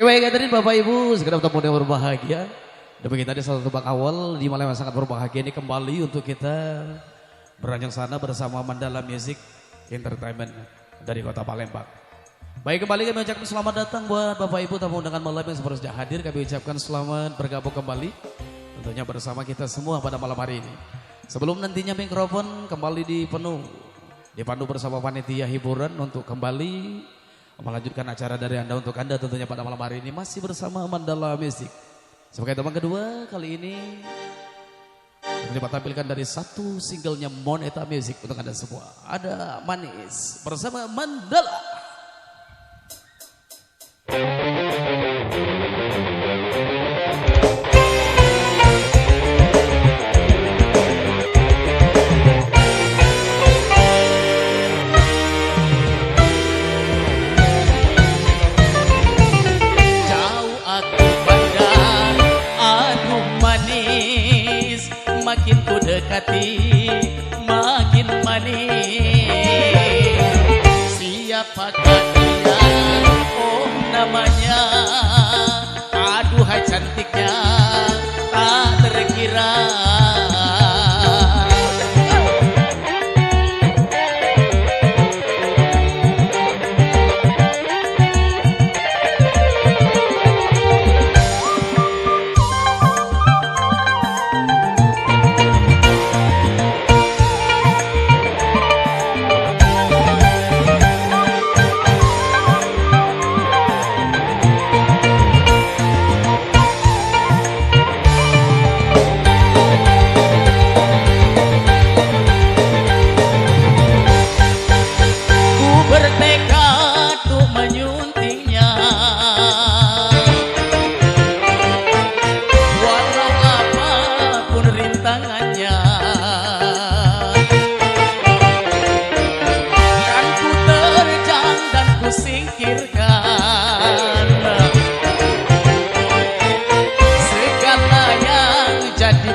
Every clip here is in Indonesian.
Baik, hadirin Bapak Ibu, segenap tamu yang berbahagia. Demikian tadi satu tebak awal di malam yang sangat berbahagia ini kembali untuk kita beranjak sana bersama Mandala Music Entertainment dari Kota Palembang. Baik, kembali kami ucapkan selamat datang buat Bapak Ibu tamu undangan malam yang seharusnya hadir. Kami ucapkan selamat bergabung kembali tentunya bersama kita semua pada malam hari ini. Sebelum nantinya mikrofon kembali dipandu bersama panitia hiburan untuk kembali melanjutkan acara dari Anda untuk Anda tentunya pada malam hari ini masih bersama Mandala Music. Sebagai teman kedua kali ini kita tampilkan dari satu singlenya Moneta Music untuk Anda semua. Ada Manis bersama Mandala. Makin ku dekati, makin manis. Siapakah dia? Oh namanya, aduhai cantiknya, tak terkira.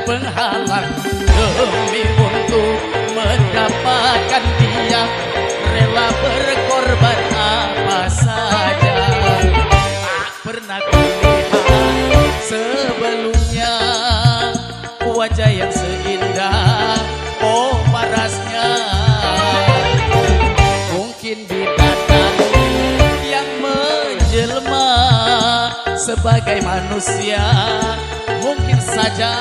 Penghalang demi untuk mendapatkan dia, rela berkorban apa saja. Tak pernah kulihat sebelumnya wajah yang seindah, oh parasnya. Mungkin bidadari yang menjelma sebagai manusia, mungkin saja.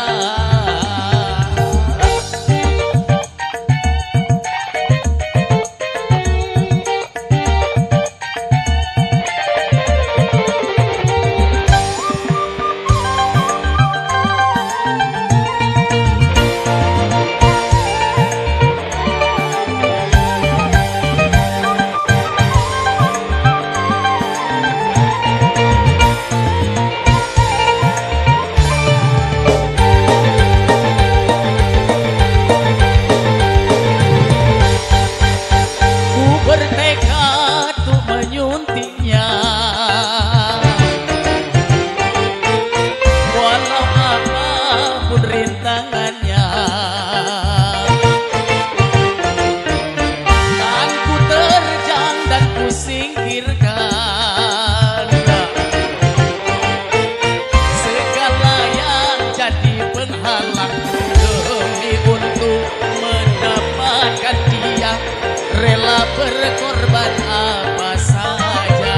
Rela berkorban apa saja.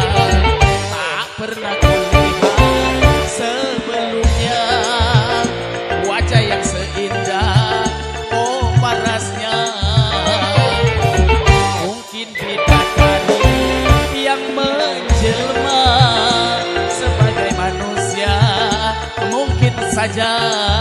Tak pernah kulihat sebelumnya wajah yang seindah, oh parasnya. Mungkin bidadari yang menjelma sebagai manusia, mungkin saja.